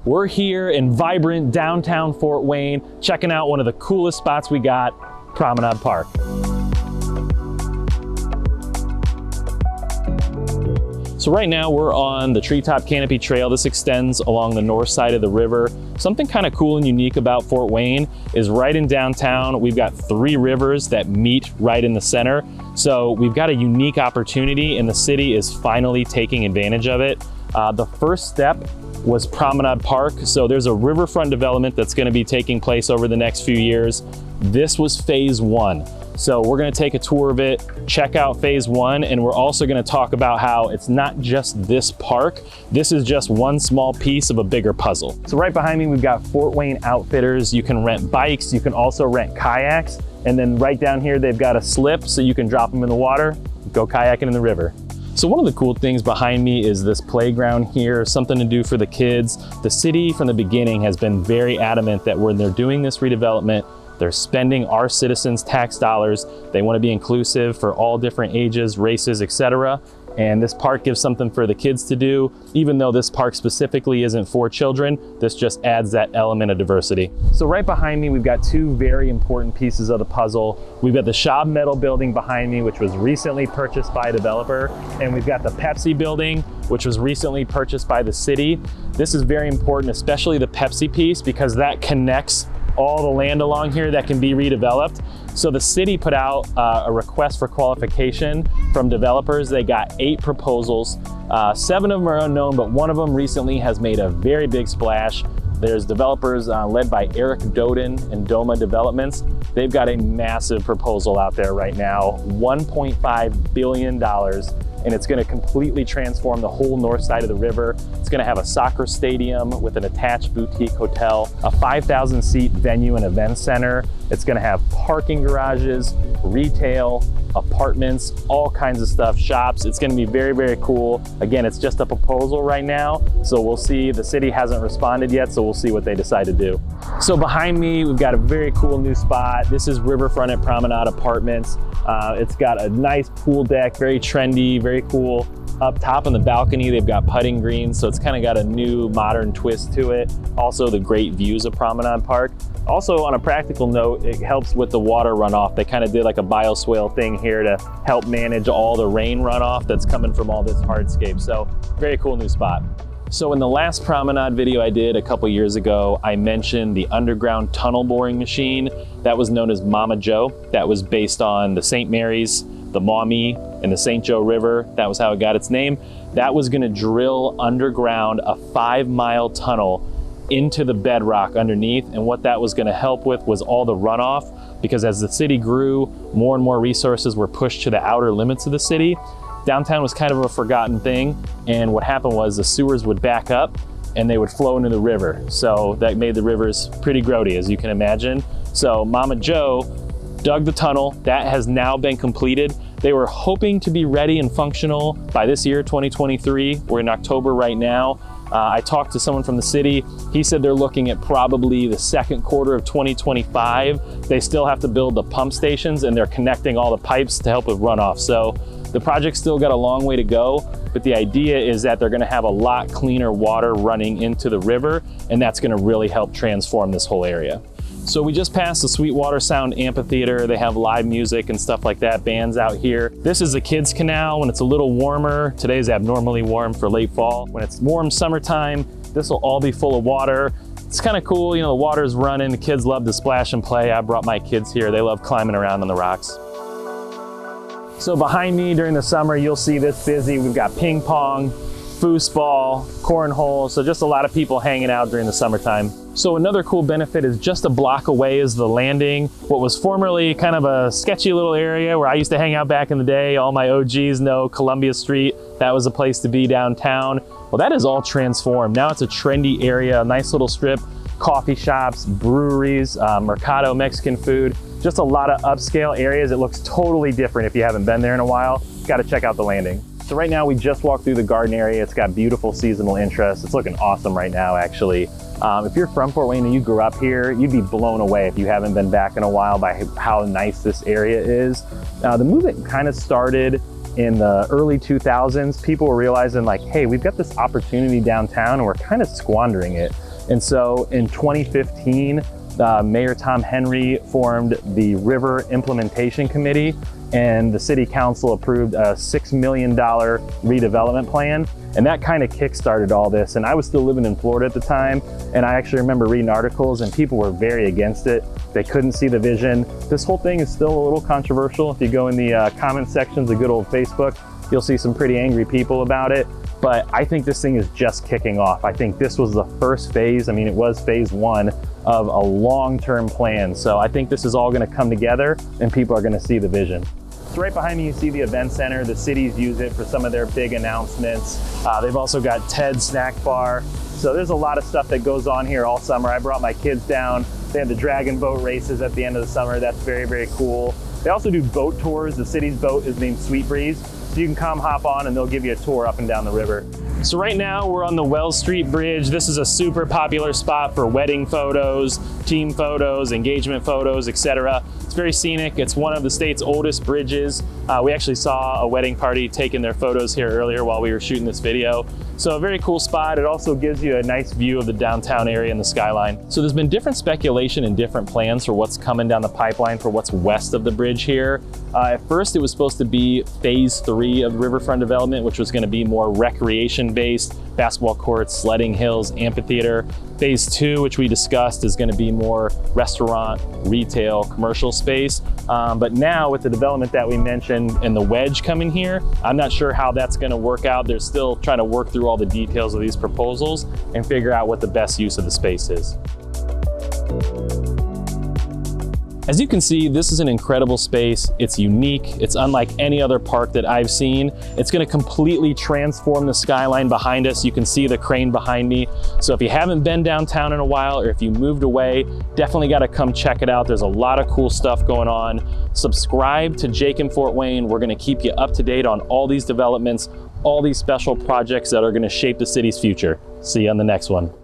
We're here in vibrant downtown Fort Wayne, checking out one of the coolest spots we got, Promenade Park. So right now we're on the Treetop Canopy Trail. This extends along the north side of the river. Something kind of cool and unique about Fort Wayne is right in downtown, we've got 3 rivers that meet right in the center. So we've got a unique opportunity and the city is finally taking advantage of it. The first step was Promenade Park. So there's a riverfront development that's going to be taking place over the next few years. This was phase 1. So we're going to take a tour of it, check out phase 1, and we're also going to talk about how it's not just this park. This is just one small piece of a bigger puzzle. So right behind me, we've got Fort Wayne Outfitters. You can rent bikes, you can also rent kayaks, and then right down here, they've got a slip so you can drop them in the water, go kayaking in the river. So one of the cool things behind me is this playground here, something to do for the kids. The city from the beginning has been very adamant that when they're doing this redevelopment, they're spending our citizens' tax dollars. They want to be inclusive for all different ages, races, etc. And this park gives something for the kids to do. Even though this park specifically isn't for children, this just adds that element of diversity. So right behind me, we've got 2 very important pieces of the puzzle. We've got the Schaab metal building behind me, which was recently purchased by a developer. And we've got the Pepsi building, which was recently purchased by the city. This is very important, especially the Pepsi piece, because that connects all the land along here that can be redeveloped. So the city put out a request for qualification from developers. They got 8 proposals. 7 of them are unknown, but one of them recently has made a very big splash. There's developers led by Eric Doden and Doma Developments. They've got a massive proposal out there right now, $1.5 billion. And it's going to completely transform the whole north side of the river. It's going to have a soccer stadium with an attached boutique hotel, a 5,000 seat venue and event center. It's going to have parking garages, retail, apartments, all kinds of stuff, shops. It's going to be very, very cool. Again, it's just a proposal right now, so we'll see. The city hasn't responded yet, so we'll see what they decide to do. So behind me, we've got a very cool new spot. This is Riverfront at Promenade Apartments. It's got a nice pool deck, very trendy, very cool. Up top on the balcony, they've got putting greens, so it's kind of got a new modern twist to it. Also, the great views of Promenade Park. Also, on a practical note, it helps with the water runoff. They kind of did like a bioswale thing here to help manage all the rain runoff that's coming from all this hardscape. So, very cool new spot. So in the last Promenade video I did a couple years ago, I mentioned the underground tunnel boring machine that was known as MaMaJo. That was based on the St. Mary's, the Maumee, and the St. Joe River. That was how it got its name. That was gonna drill underground a 5-mile tunnel into the bedrock underneath. And what that was gonna help with was all the runoff, because as the city grew, more and more resources were pushed to the outer limits of the city. Downtown was kind of a forgotten thing. And what happened was the sewers would back up and they would flow into the river. So that made the rivers pretty grody, as you can imagine. So MaMaJo dug the tunnel. That has now been completed. They were hoping to be ready and functional by this year, 2023. We're in October right now. I talked to someone from the city. He said they're looking at probably the second quarter of 2025. They still have to build the pump stations and they're connecting all the pipes to help with runoff. So the project's still got a long way to go, but the idea is that they're gonna have a lot cleaner water running into the river, and that's gonna really help transform this whole area. So we just passed the Sweetwater Sound Amphitheater. They have live music and stuff like that, bands out here. This is the kids' canal when it's a little warmer. Today's abnormally warm for late fall. When it's warm summertime, this will all be full of water. It's kind of cool, you know, the water's running, the kids love to splash and play. I brought my kids here. They love climbing around on the rocks. So behind me during the summer, you'll see this busy. We've got ping pong, foosball, cornhole. So just a lot of people hanging out during the summertime. So another cool benefit is just a block away is the landing. What was formerly kind of a sketchy little area where I used to hang out back in the day. All my OGs know Columbia Street. That was a place to be downtown. Well, that is all transformed. Now it's a trendy area, a nice little strip, coffee shops, breweries, Mercado Mexican food. Just a lot of upscale areas. It looks totally different if you haven't been there in a while. Got to check out the landing. So right now we just walked through the garden area. It's got beautiful seasonal interest. It's looking awesome right now, actually. If you're from Fort Wayne and you grew up here, you'd be blown away if you haven't been back in a while by how nice this area is. The movement kind of started in the early 2000s. People were realizing like, hey, we've got this opportunity downtown and we're kind of squandering it. And so in 2015, Mayor Tom Henry formed the River Implementation Committee, and the City Council approved a $6 million redevelopment plan. And that kind of kick-started all this. And I was still living in Florida at the time, and I actually remember reading articles and people were very against it. They couldn't see the vision. This whole thing is still a little controversial. If you go in the comment sections of good old Facebook, you'll see some pretty angry people about it. But I think this thing is just kicking off. I think this was the first phase. I mean, it was phase one of a long-term plan. So I think this is all gonna come together and people are gonna see the vision. So right behind me, you see the event center. The cities use it for some of their big announcements. They've also got Ted's Snack Bar. So there's a lot of stuff that goes on here all summer. I brought my kids down. They have the dragon boat races at the end of the summer. That's very, very cool. They also do boat tours. The city's boat is named Sweet Breeze. So you can come hop on and they'll give you a tour up and down the river. So right now we're on the Wells Street Bridge. This is a super popular spot for wedding photos, team photos, engagement photos, etc. It's very scenic. It's one of the state's oldest bridges. We actually saw a wedding party taking their photos here earlier while we were shooting this video. So a very cool spot. It also gives you a nice view of the downtown area and the skyline. So there's been different speculation and different plans for what's coming down the pipeline for what's west of the bridge here. At first it was supposed to be phase 3 of the Riverfront development, which was going to be more recreation-based, basketball courts, sledding hills, amphitheater. Phase 2, which we discussed, is going to be more restaurant, retail, commercial space. But now with the development that we mentioned and the wedge coming here, I'm not sure how that's going to work out. They're still trying to work through all the details of these proposals and figure out what the best use of the space is. As you can see, this is an incredible space. It's unique. It's unlike any other park that I've seen. It's gonna completely transform the skyline behind us. You can see the crane behind me. So if you haven't been downtown in a while, or if you moved away, definitely gotta come check it out. There's a lot of cool stuff going on. Subscribe to Jake in Fort Wayne. We're gonna keep you up to date on all these developments, all these special projects that are gonna shape the city's future. See you on the next one.